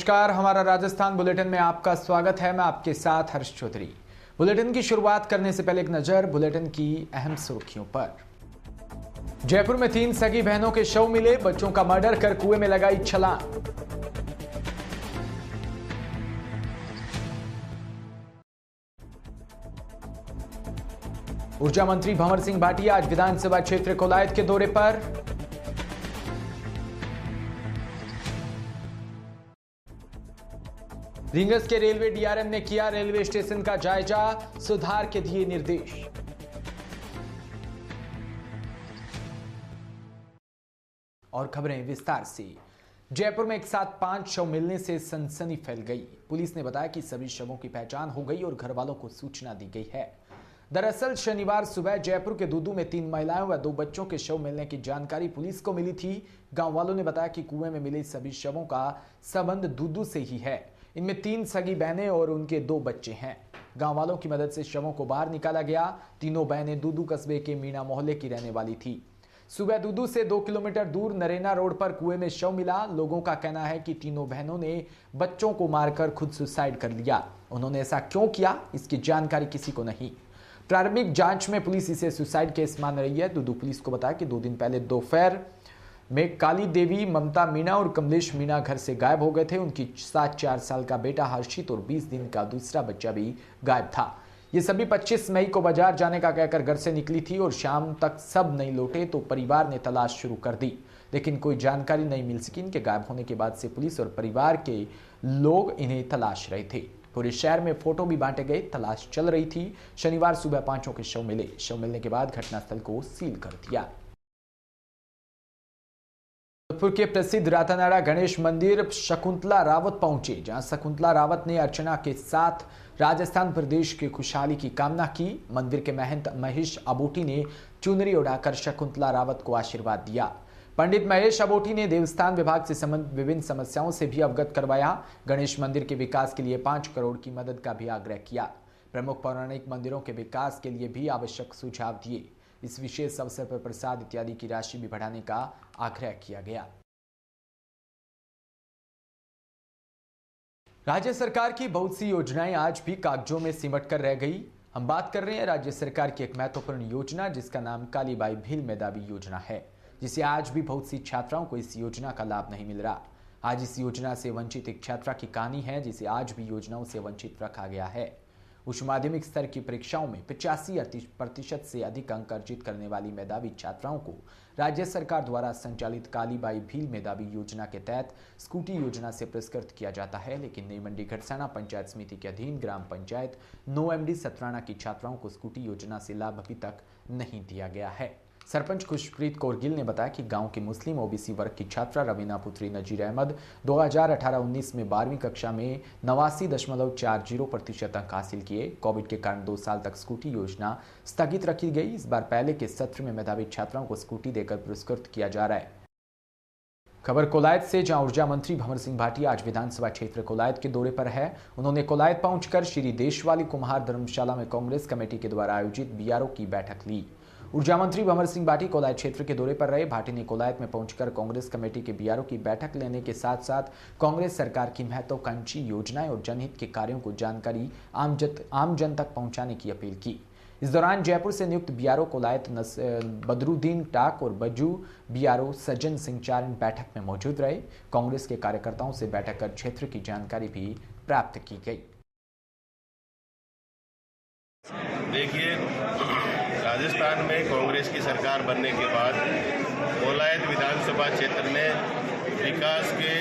नमस्कार, हमारा राजस्थान बुलेटिन में आपका स्वागत है। मैं आपके साथ हर्ष चौधरी। बुलेटिन की शुरुआत करने से पहले एक नजर बुलेटिन की अहम सुर्खियों पर। जयपुर में 3 सगी बहनों के शव मिले, बच्चों का मर्डर कर कुएं में लगाई छलांग। ऊर्जा मंत्री भंवर सिंह भाटिया आज विधानसभा क्षेत्र कोलायत के दौरे पर। रींगस के रेलवे डीआरएम ने किया रेलवे स्टेशन का जायजा, सुधार के दिए निर्देश। और खबरें विस्तार से। जयपुर में एक साथ 5 शव मिलने से सनसनी फैल गई। पुलिस ने बताया कि सभी शवों की पहचान हो गई और घर वालों को सूचना दी गई है। दरअसल शनिवार सुबह जयपुर के दूदू में 3 महिलाओं व 2 बच्चों के शव मिलने की जानकारी पुलिस को मिली थी। गांव वालों ने बताया कि कुएं में मिले सभी शवों का संबंध दूदू से ही है। इनमें 3 सगी बहनें और उनके 2 बच्चे हैं। गांव वालों की मदद से शवों को बाहर निकाला गया। तीनों बहनें दूदू कस्बे के मीणा मोहल्ले की रहने वाली थी। सुबह दूदू से 2 किलोमीटर दूर नरेना रोड पर कुएं में शव मिला। लोगों का कहना है कि तीनों बहनों ने बच्चों को मारकर खुद सुसाइड कर लिया। उन्होंने ऐसा क्यों किया, इसकी जानकारी किसी को नहीं। प्रारंभिक जांच में पुलिस इसे सुसाइड केस मान रही है। दूदू पुलिस को बताया कि 2 दिन पहले दोपहर में काली देवी, ममता मीणा और कमलेश मीणा घर से गायब हो गए थे। उनकी साथ 4 साल का बेटा हर्षित और 20 दिन का दूसरा बच्चा भी गायब था। ये सभी 25 मई को बाजार जाने का कहकर घर से निकली थी और शाम तक सब नहीं लौटे तो परिवार ने तलाश शुरू कर दी, लेकिन कोई जानकारी नहीं मिल सकी। इनके गायब होने के बाद से पुलिस और परिवार के लोग इन्हें तलाश रहे थे। पूरे शहर में फोटो भी बांटे गए, तलाश चल रही थी। शनिवार सुबह 5 के शव मिले। शव मिलने के बाद घटनास्थल को सील कर दिया। जोधपुर के प्रसिद्ध रातानाड़ा गणेश मंदिर शकुंतला रावत पहुंचे, जहां शकुंतला रावत ने अर्चना के साथ राजस्थान प्रदेश की खुशहाली की कामना की। मंदिर के महंत महेश अबोटी ने चुनरी उड़ाकर शकुंतला रावत को आशीर्वाद दिया। पंडित महेश अबोटी ने देवस्थान विभाग से संबंधित विभिन्न समस्याओं से भी अवगत करवाया। गणेश मंदिर के विकास के लिए 5 करोड़ की मदद का भी आग्रह किया। प्रमुख पौराणिक मंदिरों के विकास के लिए भी आवश्यक सुझाव दिए। इस विशेष अवसर पर प्रसाद इत्यादि की राशि भी बढ़ाने का आग्रह किया गया। राज्य सरकार की बहुत सी योजनाएं आज भी कागजों में सिमट कर रह गई। हम बात कर रहे हैं राज्य सरकार की एक महत्वपूर्ण योजना, जिसका नाम कालीबाई भील मेधावी योजना है, जिसे आज भी बहुत सी छात्राओं को इस योजना का लाभ नहीं मिल रहा। आज इस योजना से वंचित एक छात्रा की कहानी है, जिसे आज भी योजनाओं से वंचित रखा गया है। उच्च माध्यमिक स्तर की परीक्षाओं में 85% से अधिक अंक अर्जित करने वाली मेधावी छात्राओं को राज्य सरकार द्वारा संचालित कालीबाई भील मेधावी योजना के तहत स्कूटी योजना से पुरस्कृत किया जाता है। लेकिन नई मंडी घड़साना पंचायत समिति के अधीन ग्राम पंचायत नोएमडी सतराना की छात्राओं को स्कूटी योजना से लाभ अभी तक नहीं दिया गया है। सरपंच खुशप्रीत कौर गिल ने बताया कि गांव की मुस्लिम ओबीसी वर्ग की छात्रा रवीना पुत्री नजीर अहमद 2018-19 में 12वीं कक्षा में 89.40% अंक हासिल किए। कोविड के कारण 2 साल तक स्कूटी योजना स्थगित रखी गई। इस बार पहले के सत्र में मेधावी छात्राओं को स्कूटी देकर पुरस्कृत किया जा रहा है। खबर कोलायत से, जहां ऊर्जा मंत्री भंवर सिंह भाटिया आज विधानसभा क्षेत्र कोलायत के दौरे पर है। उन्होंने कोलायत पहुंचकर श्री देशवाली कुम्हार धर्मशाला में कांग्रेस कमेटी के द्वारा आयोजित बीआरओ की बैठक ली। ऊर्जा मंत्री भंवर सिंह भाटी कोलायत क्षेत्र के दौरे पर रहे। भाटी ने कोलायत में पहुंचकर कांग्रेस कमेटी के बीआरओ की बैठक लेने के साथ साथ कांग्रेस सरकार की महत्वाकांक्षी योजनाएं और जनहित के कार्यों को जानकारी आम जन तक पहुंचाने की अपील की। इस दौरान जयपुर से नियुक्त बीआरओ कोलायत बदरुद्दीन टाक और बज्जू बीआरओ सज्जन सिंह चारण बैठक में मौजूद रहे। कांग्रेस के कार्यकर्ताओं से बैठक कर क्षेत्र की जानकारी भी प्राप्त की गई। देखिए, राजस्थान में कांग्रेस की सरकार बनने के बाद कोलायत विधानसभा क्षेत्र ने विकास के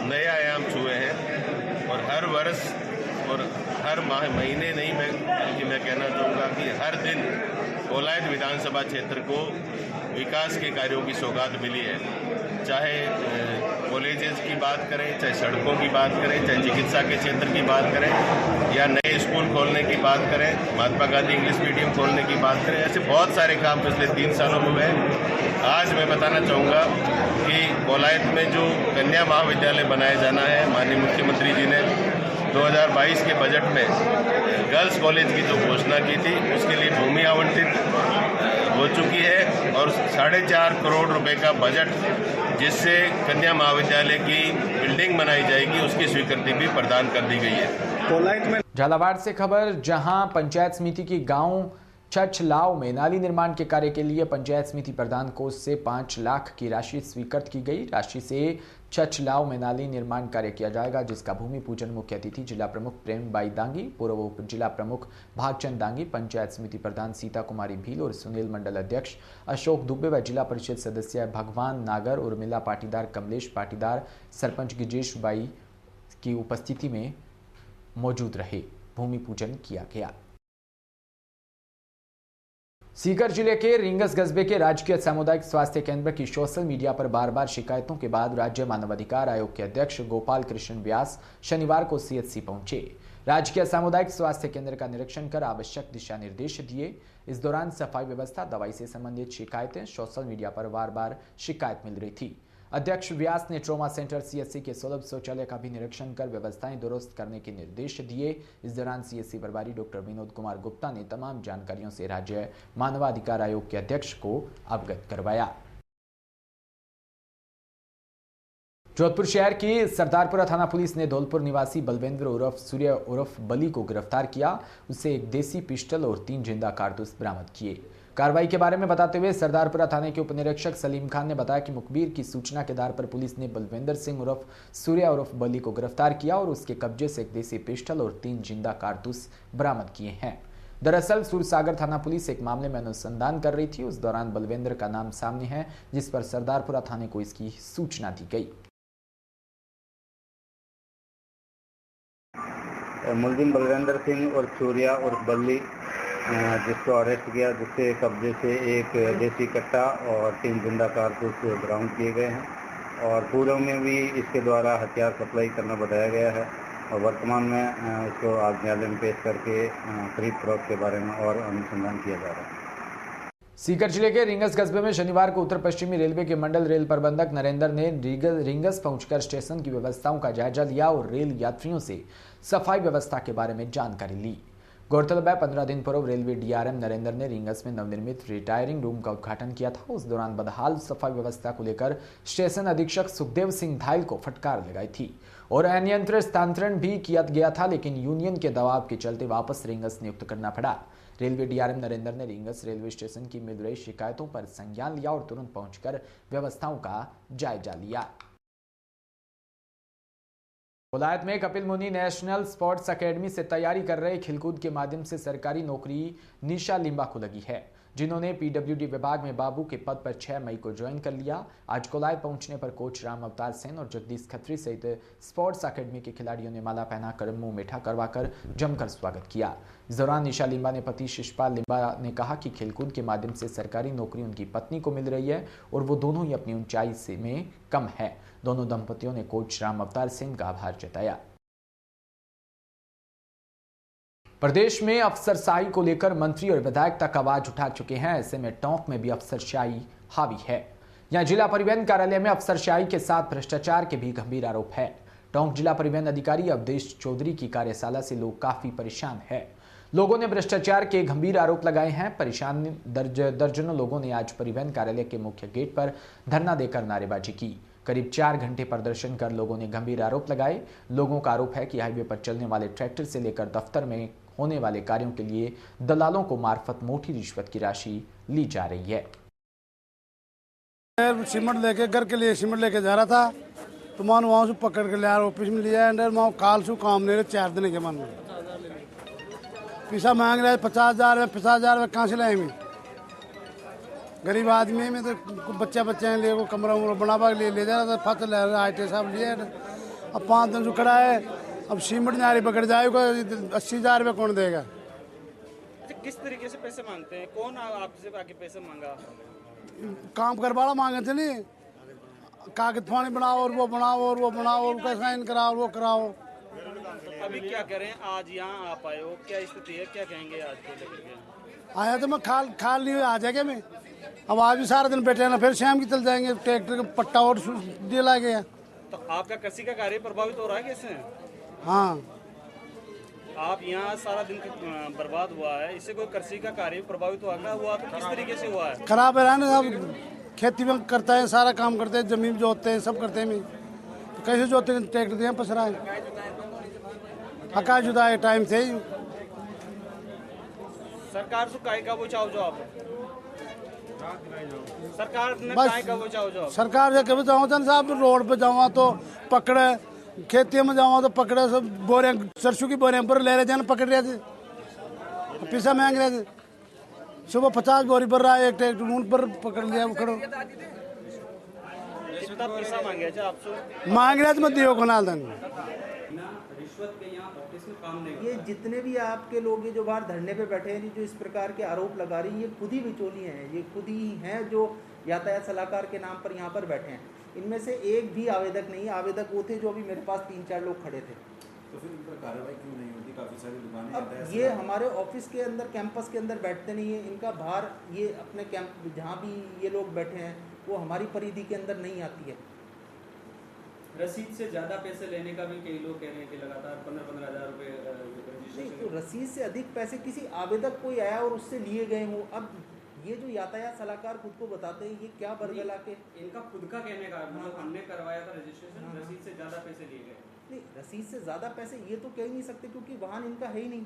नए आयाम छुए हैं और हर वर्ष और हर महीने नहीं, बल्कि मैं कहना चाहूँगा कि हर दिन कोलायत विधानसभा क्षेत्र को विकास के कार्यों की सौगात मिली है। चाहे कॉलेजेस की बात करें, चाहे सड़कों की बात करें, चाहे चिकित्सा के क्षेत्र की बात करें, या नए स्कूल खोलने की बात करें, महात्मा गांधी इंग्लिश मीडियम खोलने की बात करें, ऐसे बहुत सारे काम पिछले 3 सालों में हुए। आज मैं बताना चाहूँगा कि कोलायत में जो कन्या महाविद्यालय बनाया जाना है, माननीय मुख्यमंत्री जी ने 2022 के बजट में गर्ल्स कॉलेज की जो घोषणा की थी, उसके लिए भूमि आवंटित हो चुकी है और 4.5 करोड़ रुपए का बजट जिससे कन्या महाविद्यालय की बिल्डिंग बनाई जाएगी, उसकी स्वीकृति भी प्रदान कर दी गई है। झालावाड़ से खबर, जहां पंचायत समिति की गांव छछलाव में नाली निर्माण के कार्य के लिए पंचायत समिति प्रधान कोष से 5 लाख की राशि स्वीकृत की गई। राशि से छछलाव में नाली निर्माण कार्य किया जाएगा, जिसका भूमि पूजन मुख्य अतिथि जिला प्रमुख प्रेम बाई दांगी, पूर्व उप जिला प्रमुख भागचंद दांगी, पंचायत समिति प्रधान सीता कुमारी भील और सुनील मंडल अध्यक्ष अशोक दुबे व जिला परिषद सदस्य भगवान नागर, उर्मिला पाटीदार, कमलेश पाटीदार, सरपंच गिजेश बाई की उपस्थिति में मौजूद रहे। भूमि पूजन किया गया। सीकर जिले के रिंगस कस्बे के राजकीय सामुदायिक स्वास्थ्य केंद्र की सोशल मीडिया पर बार बार शिकायतों के बाद राज्य मानवाधिकार आयोग के अध्यक्ष गोपाल कृष्ण व्यास शनिवार को सीएचसी पहुंचे। राजकीय सामुदायिक स्वास्थ्य केंद्र का निरीक्षण कर आवश्यक दिशा निर्देश दिए। इस दौरान सफाई व्यवस्था, दवाई से संबंधित शिकायतें सोशल मीडिया पर बार बार शिकायत मिल रही थी। अध्यक्ष व्यास ने ट्रॉमा सेंटर सीएचसी के सुलभ शौचालय का भी निरीक्षण कर व्यवस्थाएं दुरुस्त करने के निर्देश दिए। इस दौरान सीएचसी प्रभारी डॉक्टर विनोद कुमार गुप्ता ने तमाम जानकारियों से राज्य मानवाधिकार आयोग के अध्यक्ष को अवगत करवाया। जोधपुर शहर की सरदारपुरा थाना पुलिस ने धौलपुर निवासी बलवेंद्र उर्फ सूर्य उर्फ बली को गिरफ्तार किया। उससे एक देसी पिस्टल और 3 जिंदा कारतूस बरामद किए। कार्रवाई के बारे में बताते हुए सरदारपुरा थाने के उपनिरीक्षक सलीम खान ने बताया कि मुखबिर की सूचना के आधार पर पुलिस ने बलविंदर सिंह उर्फ सूर्या उर्फ बली को गिरफ्तार किया और उसके कब्जे से एक देसी पिस्टल और 3 जिंदा कारतूस बरामद किए हैं। दरअसल सूरसागर थाना पुलिस एक मामले में अनुसंधान कर रही थी। उस दौरान बलविंदर का नाम सामने है, जिस पर सरदारपुरा थाने को इसकी सूचना दी गई। मुलजिम बलविंदर सिंह और सूर्या और बल्ली जिसको अरेस्ट किया, जिसके कब्जे से एक देसी कट्टा और 3 जिंदा कारतूस बरामद किए गए हैं और पूर्व में भी इसके द्वारा हथियार सप्लाई करना बताया गया है और वर्तमान में इसको आज न्यायालय में पेश करके खरीद फरोख्त के बारे में और अनुसंधान किया जा रहा है। सीकर जिले के रिंगस कस्बे में शनिवार को उत्तर पश्चिमी रेलवे के मंडल रेल प्रबंधक नरेंद्र ने रिंगस पहुंचकर स्टेशन की व्यवस्थाओं का जायजा लिया और रेल यात्रियों से सफाई व्यवस्था के बारे में जानकारी ली। गौरतलब है, 15 दिन पूर्व रेलवे डीआरएम नरेंद्र ने रिंगस में नवनिर्मित रिटायरिंग रूम का उद्घाटन किया था। उस दौरान बदहाल सफाई व्यवस्था को लेकर स्टेशन अधीक्षक सुखदेव सिंह धाइल को फटकार लगाई थी और अनियंत्रित स्थानांतरण भी किया गया था, लेकिन यूनियन के दबाव के चलते वापस रिंगस नियुक्त करना पड़ा। रेलवे डीआरएम नरेंद्र ने रिंगस रेलवे स्टेशन की मिल रही शिकायतों पर संज्ञान लिया और तुरंत पहुंचकर व्यवस्थाओं का जायजा लिया। कोलायत में कपिल मुनि नेशनल स्पोर्ट्स एकेडमी से तैयारी कर रहे खेलकूद के माध्यम से सरकारी नौकरी निशा लिम्बा को लगी है, जिन्होंने पीडब्ल्यूडी विभाग में बाबू के पद पर 6 मई को ज्वाइन कर लिया। आज कोलायत पहुंचने पर कोच राम अवतार सेन और जगदीश खत्री सहित स्पोर्ट्स एकेडमी के खिलाड़ियों ने माला पहनाकर मुंह मीठा करवाकर जमकर स्वागत किया। इस दौरान निशा लिम्बा ने पति शिशपाल लिम्बा ने कहा कि खेलकूद के माध्यम से सरकारी नौकरी उनकी पत्नी को मिल रही है और वो दोनों ही अपनी ऊंचाई से में कम है। दोनों दंपतियों ने कोच राम अवतार सिंह का आभार जताया। प्रदेश में अफसरशाही को लेकर मंत्री और विधायक तक आवाज उठा चुके हैं। ऐसे में टोंक में भी अफसरशाही हावी है। यहां जिला परिवहन कार्यालय में अफसरशाही के साथ भ्रष्टाचार के भी गंभीर आरोप है। टोंक जिला परिवहन अधिकारी अवधेश चौधरी की कार्यशाला से लोग काफी परेशान है। लोगों ने भ्रष्टाचार के गंभीर आरोप लगाए हैं। परेशान दर्जनों लोगों ने आज परिवहन कार्यालय के मुख्य गेट पर धरना देकर नारेबाजी की। करीब 4 घंटे प्रदर्शन कर लोगों ने गंभीर आरोप लगाए। लोगों का आरोप है कि हाईवे पर चलने वाले ट्रैक्टर से लेकर दफ्तर में होने वाले कार्यों के लिए दलालों को मार्फत मोटी रिश्वत की राशि ली जा रही है। सीमेंट लेके घर के लिए सीमेंट लेके जा रहा था तो मान वहाँ से पकड़ के लिया ऑफिस में लिया अंदर वहाँ काल से काम नहीं रहे 4 दिन के मन में पैसा मांग रहे 50,000 50,000 कहाँ से लाएंगे। गरीब आदमी में तो बच्चे लिए वो कमरा बनावा के लिए ले जा रहा था। फसल IT साहब लिए अब 5 दिन से खड़ा है। अब सीमेंट नारी पकड़ जाएगा 80,000 रुपये कौन देगा। किस तरीके से पैसे मांगते हैं? कौन आपसे आके पैसे मांगा? काम करवाना मांगे थे नहीं, कागज पानी बनाओ और वो बनाओ और वो बनाओ और उसका साइन कराओ और वो कराओ। तो अभी क्या करें? आज यहाँ आप आए हो, क्या स्थिति है, क्या कहेंगे आज को लेकर के? आया तो मैं खाल नहीं आ जाएगा मैं। अब आज भी सारा दिन बैठे ना, फिर शाम की चल जाएंगे। ट्रैक्टर का पट्टा और दिला गया। तो आपका कृषि का कार्य प्रभावित हो रहा है कैसे? हाँ, आप यहाँ सारा दिन बर्बाद हुआ है, इससे कोई कृषि का कार्य प्रभावित हुआ तो किस तरीके से हुआ है? खराब है ना, अब खेती में करता है, सारा काम करते हैं, जमीन जोतते हैं, सब करते हैं। मैं तो कैसे जोतते हैं, ट्रैक्टर दिए पसरा है, हका जुदा है टाइम से ही। सरकार से काय का बचाव जो आप सरकार ने बस काय का बचाव जो सरकार से कभी जाऊँ साहब, रोड पे जाऊँ तो पकड़े, खेती में जाऊँ तो पकड़े, सब बोरे सरसों की बोरे पर ले रहे थे, पकड़ रहे थे, पैसा मांग रहे थे। सुबह 50 बोरी भर रहा है, एक ट्रैक्टर उन पर पकड़ लिया, खड़ो कितना पैसा मांगे थे आपसे? मांग रहे थे, मैं दियो को नाल दन। ये जितने भी आपके लोग ये जो बाहर धरने पे बैठे हैं, जो इस प्रकार के आरोप लगा रही हैं, ये खुद ही बिचौलिए हैं, ये खुद ही हैं जो यातायात सलाहकार के नाम पर यहाँ पर बैठे हैं। इनमें से एक भी आवेदक नहीं है। आवेदक वो थे जो अभी मेरे पास 3-4 लोग खड़े थे। तो फिर इन पर कार्रवाई क्यों नहीं होती? काफ़ी सारी दुकानें अब ये हमारे ऑफिस के अंदर, कैंपस के अंदर बैठते नहीं है। इनका बाहर ये अपने कैंप जहाँ भी ये लोग बैठे हैं वो हमारी परिधि के अंदर नहीं आती है। रसीद से ज़्यादा पैसे लेने का भी कई लोग कह रहे हैं कि लगातार 15-15 हज़ार रुपये नहीं, तो रसीद से अधिक पैसे किसी आवेदक कोई आया और उससे लिए गए हों। अब ये जो यातायात सलाहकार खुद को बताते हैं, ये क्या बरगला के इनका खुद का कहने का मतलब हमने करवाया था रजिस्ट्रेशन, रसीद से ज़्यादा पैसे लिए गए। नहीं, रसीद से ज़्यादा पैसे ये तो कह ही नहीं सकते, क्योंकि वाहन इनका है ही नहीं।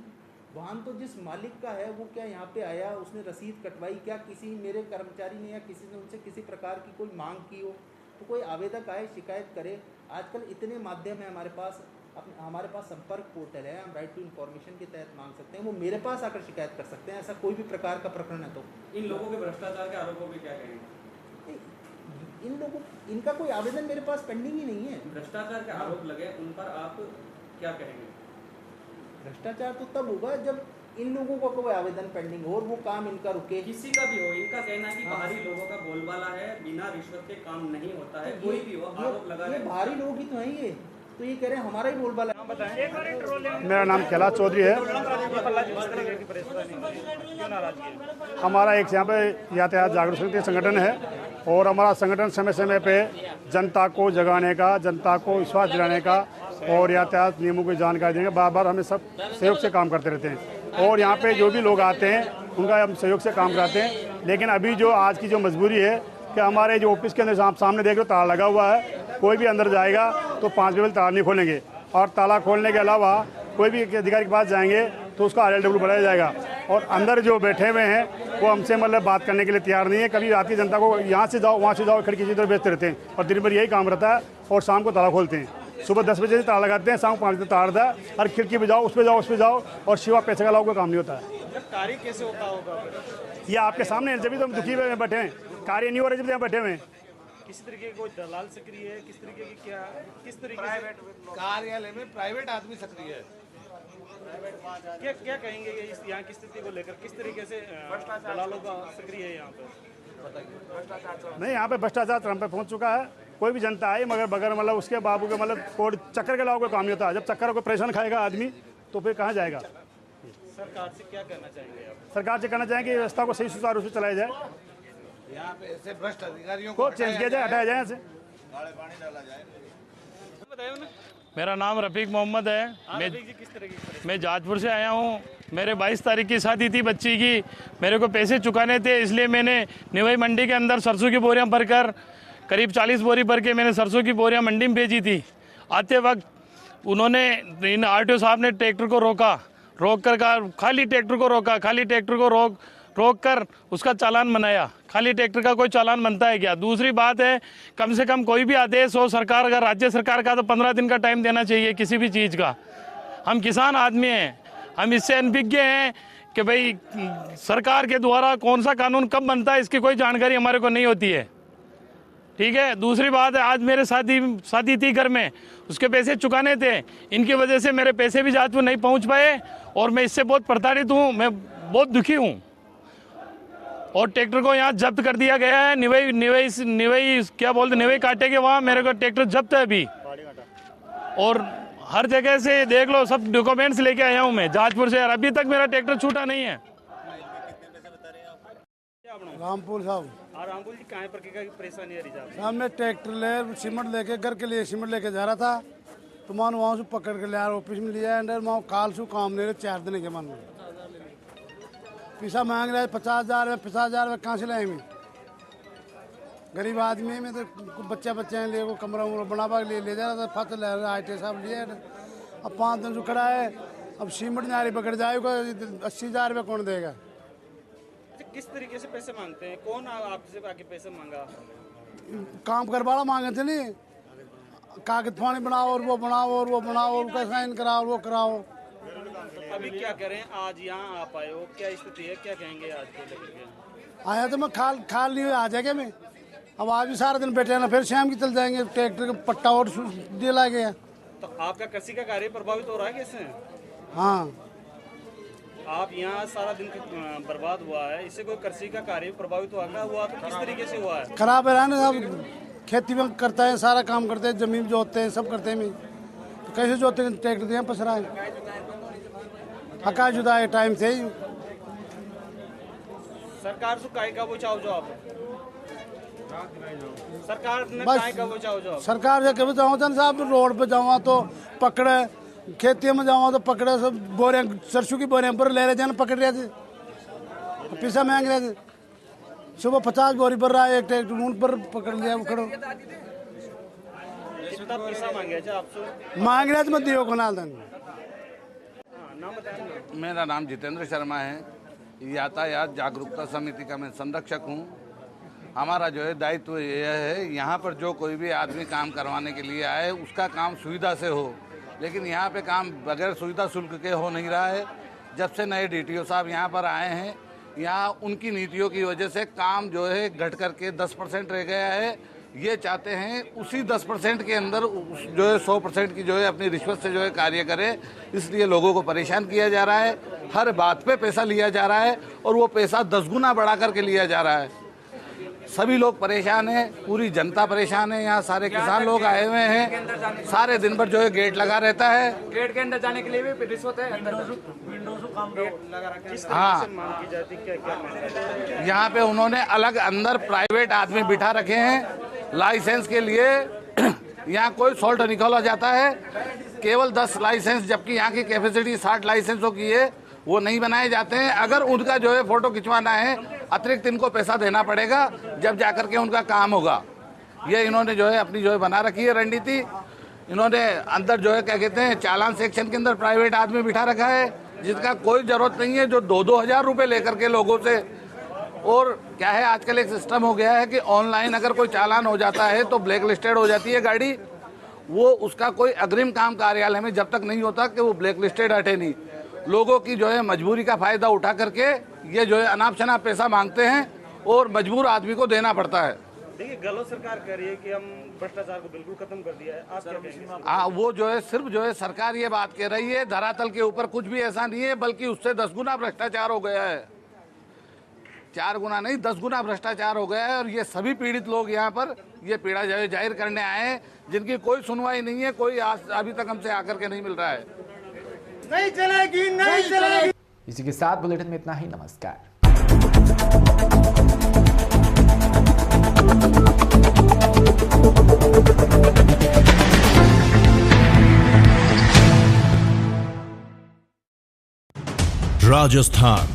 वाहन तो जिस मालिक का है वो क्या यहाँ पे आया, उसने रसीद कटवाई, क्या किसी मेरे कर्मचारी ने या किसी ने उनसे किसी प्रकार की कोई मांग की हो? तो कोई आवेदक आए, शिकायत करे। आजकल इतने माध्यम है हमारे पास, हमारे पास संपर्क पोर्टल है, हम राइट टू इन्फॉर्मेशन के तहत मांग सकते हैं, वो मेरे पास आकर शिकायत कर सकते हैं, ऐसा कोई भी प्रकार का प्रकरण है। तो इन लोगों के भ्रष्टाचार के आरोपों पे क्या कहेंगे? इन लोगों, इनका कोई आवेदन मेरे पास पेंडिंग ही नहीं है। भ्रष्टाचार के आरोप लगे, उन पर आप क्या कहेंगे? भ्रष्टाचार तो तब होगा जब इन लोगों का कोई आवेदन पेंडिंग हो और वो काम इनका रुके। किसी का भी हो, इनका कहना है कि बाहरी लोगों का बोलबाला है, बिना रिश्वत के काम नहीं होता है। कोई भी हो आरोप लगा रहे हैं, बाहरी लोग ही तो हैं ये, तो ये कह रहे हैं हमारा ही बोलबाला है। मेरा नाम कैलाश चौधरी है। हमारा एक यहाँ पे यातायात जागरूकता संगठन है और हमारा संगठन समय समय पे जनता को जगाने का, जनता को विश्वास दिलाने का और यातायात नियमों की जानकारी देने का बार बार हमें सब सहयोग से काम करते रहते हैं। और यहाँ पे जो भी लोग आते हैं उनका हम सहयोग से काम कराते हैं। लेकिन अभी जो आज की जो मजबूरी है कि हमारे जो ऑफिस के अंदर आप सामने देख रहे हो ताला लगा हुआ है, कोई भी अंदर जाएगा तो 5 बजे ताला नहीं खोलेंगे। और ताला खोलने के अलावा कोई भी अधिकारी के पास जाएंगे तो उसका RLW बढ़ाया जाएगा। और अंदर जो बैठे हुए हैं वो हमसे मतलब बात करने के लिए तैयार नहीं है। कभी रात की जनता को यहाँ से जाओ, वहाँ से जाओ, खिड़की की तरफ बेचते रहते हैं और दिन भर यही काम रहता है। और शाम को ताला खोलते हैं, सुबह 10 बजे से ताला लगाते हैं, शाम 5 बजे ताला रहता है। हर खिड़की पे जाओ, उस पर जाओ, उस पर जाओ, और शिवा पैसे का लाओ, कोई काम नहीं होता है। कार्य कैसे होता होगा? ये आपके सामने, जब भी तो हम दुखी हुए बैठे हैं, कार्य नहीं हो रहा जब यहाँ बैठे हुए हैं। किसी तरीके के कोई दलाल सक्रिय है, किस तरीके की क्या, किस तरीके से कार्यालय में प्राइवेट आदमी सक्रिय है। क्या क्या कहेंगे ये यहाँ की स्थिति को लेकर, किस तरीके से दलालों का सक्रिय है यहाँ पे? नहीं, यहाँ पे भ्रष्टाचार चरम पे पहुँच चुका है। कोई भी जनता आई मगर बगैर मतलब उसके बाबू के मतलब कोड चक्कर के अलावा कोई काम नहीं होता। जब चक्कर को परेशान खाएगा आदमी तो फिर कहाँ जाएगा? सरकार से क्या करना चाहेंगे आप? सरकार से कहना चाहेंगे कि व्यवस्था को सही सुचारू रूप से चलाया जाए, यहाँ पे ऐसे भ्रष्ट अधिकारियों को चेंज किया जाए, हटाया जाए यहाँ से। बताइए ना। मेरा नाम रफ़ीक मोहम्मद है। किस तरह की? मैं जाजपुर से आया हूँ। मेरे 22 तारीख की शादी थी बच्ची की, मेरे को पैसे चुकाने थे, इसलिए मैंने निवाई मंडी के अंदर सरसों की बोरियां भरकर करीब 40 बोरी भर के मैंने सरसों की बोरियां मंडी में भेजी थी। आते वक्त उन्होंने, इन RTO साहब ने ट्रैक्टर को रोका, खाली ट्रैक्टर को रोका, खाली ट्रैक्टर को रोक कर उसका चालान बनाया। खाली ट्रैक्टर का कोई चालान बनता है क्या? दूसरी बात है, कम से कम कोई भी आदेश हो सरकार का, राज्य सरकार का, तो 15 दिन का टाइम देना चाहिए किसी भी चीज़ का। हम किसान आदमी हैं, हम इससे अनभिज्ञ हैं कि भाई सरकार के द्वारा कौन सा कानून कब बनता है इसकी कोई जानकारी हमारे को नहीं होती है। ठीक है। दूसरी बात है, आज मेरे शादी थी घर में, उसके पैसे चुकाने थे, इनकी वजह से मेरे पैसे भी जाजपुर नहीं पहुंच पाए और मैं इससे बहुत प्रताड़ित हूँ, मैं बहुत दुखी हूँ। और ट्रैक्टर को यहाँ जब्त कर दिया गया है। निवई क्या बोलते, निवई काटे के वहाँ मेरे को ट्रैक्टर जब्त है अभी। और हर जगह से देख लो, सब डॉक्यूमेंट्स लेके आया हूँ मैं जाजपुर से, और अभी तक मेरा ट्रैक्टर छूटा नहीं है। रामपुर साहब, रामपुर जी, कहाँ पर क्या परेशानी आ रही है? साहब मैं ट्रैक्टर ले सीमेंट लेके घर के लिए सीमेंट लेके जा रहा था, तो मान वहाँ से पकड़ के लिया, ऑफिस में लिया अंदर, वहाँ काल से काम नहीं रहे 4 दिन के मन में पैसा मांग रहे 50,000 में, 50,000 में कहाँ से लाएंगे? गरीब आदमी में तो बच्चे हैं ले वो कमरा उमरा बना ले जा रहा था फत ले रहा IT साहब लिए अब 5 दिन जो खड़ा है अब सीमेंट नारी पकड़ जाएगा 80,000 रुपये कौन देगा। किस तरीके से पैसे मांगते हैं, कौन आपसे आके पैसे मांगा? काम करवाना मांगे थे नहीं, कागज पानी बनाओ और वो बनाओ और वो बनाओ और उसका साइन कराओ और वो कराओ। अभी क्या करें, आज यहाँ आप आए हो, क्या स्थिति है, क्या कहेंगे आज को लेकर के? आया तो मैं खाल नहीं आ जाएगा मैं, अब आज भी सारा दिन बैठे ना, फिर शाम की चल जाएंगे, ट्रैक्टर का पट्टा और दिला गया। तो आपका कृषि का कार्य प्रभावित हो रहा है कैसे? हाँ, आप यहाँ सारा दिन बर्बाद हुआ है, इससे कोई कृषि का कार्य प्रभावित हुआ तो किस तरीके से हुआ है? खराब है ना, अब खेती में करता है, सारा काम करते हैं, जमीन जोतते हैं, सब करते हैं मैं तो कैसे जोतते हैं, ट्रैक्टर यहाँ पसरा है, हका जुदा है टाइम से ही। सरकार से काय का बचाओ जो आप सरकार ने बस काय का बचाओ जो सरकार से कभी जाऊँ तो साहब रोड पे जाऊँ तो पकड़े, खेती में जाऊँ तो पकड़े, सब बोरे सरसों की बोरे पर ले रहे थे ना, पकड़ रहे थे, पैसा मांग रहे थे, सुबह 50 बोरी पर रहा है, एक ट्रैक्टर उन पर पकड़ लिया, पकड़ो कितना पैसा मांगे आपसे? मांग रहे थे मैं दियो को नाल देंगे। नाम बताएं। मेरा नाम जितेंद्र शर्मा है, यातायात जागरूकता समिति का मैं संरक्षक हूँ। हमारा जो है दायित्व यह है, यहाँ पर जो कोई भी आदमी काम करवाने के लिए आए उसका काम सुविधा से हो, लेकिन यहाँ पे काम बगैर सुविधा शुल्क के हो नहीं रहा है। जब से नए DTO साहब यहाँ पर आए हैं, यहाँ उनकी नीतियों की वजह से काम जो है घट करके 10% रह गया है। ये चाहते हैं उसी 10% के अंदर जो है 100% की जो है अपनी रिश्वत से जो है कार्य करे, इसलिए लोगों को परेशान किया जा रहा है। हर बात पे पैसा लिया जा रहा है और वो पैसा 10 गुना बढ़ा करके लिया जा रहा है। सभी लोग परेशान हैं, पूरी जनता परेशान है। यहाँ सारे किसान लोग आए हुए हैं, सारे दिन भर जो है गेट लगा रहता है। गेट के अंदर जाने के लिए भी रिश्वत है, हाँ, यहाँ पे उन्होंने अलग अंदर प्राइवेट आदमी बिठा रखे हैं लाइसेंस के लिए। यहाँ कोई सॉल्ट निकाला जाता है, केवल 10 लाइसेंस, जबकि यहाँ की कैपेसिटी 60 लाइसेंसों की है, वो नहीं बनाए जाते हैं। अगर उनका जो है फोटो खिंचवाना है, अतिरिक्त इनको पैसा देना पड़ेगा, जब जाकर के उनका काम होगा। ये इन्होंने जो है अपनी जो है बना रखी है रणनीति। इन्होंने अंदर जो है क्या कहते हैं, चालान सेक्शन के अंदर प्राइवेट आदमी बिठा रखा है, जिसका कोई जरूरत नहीं है, जो 2-2 हज़ार रुपये लेकर के लोगों से। और क्या है, आजकल एक सिस्टम हो गया है कि ऑनलाइन अगर कोई चालान हो जाता है तो ब्लैक लिस्टेड हो जाती है गाड़ी। वो उसका कोई अग्रिम काम कार्यालय में जब तक नहीं होता कि वो ब्लैक लिस्टेड हटे नहीं। लोगों की जो है मजबूरी का फायदा उठा करके ये जो है अनाप शनाप पैसा मांगते हैं और मजबूर आदमी को देना पड़ता है। देखिए, गलत सरकार कह रही है कि हम भ्रष्टाचार को बिल्कुल खत्म कर दिया है, आप क्या कहेंगे? हाँ, वो जो है सिर्फ जो है सरकार ये बात कह रही है, धरातल के ऊपर कुछ भी ऐसा नहीं है, बल्कि उससे 10 गुना भ्रष्टाचार हो गया है। 4 गुना नहीं, 10 गुना भ्रष्टाचार हो गया है। और ये सभी पीड़ित लोग यहाँ पर ये पीड़ा जाहिर करने आए हैं, जिनकी कोई सुनवाई नहीं है, कोई अभी तक हमसे आकर के नहीं मिल रहा है। नहीं चलेगी, नहीं चलेगी। इसी के साथ बुलेटिन में इतना ही। नमस्कार। राजस्थान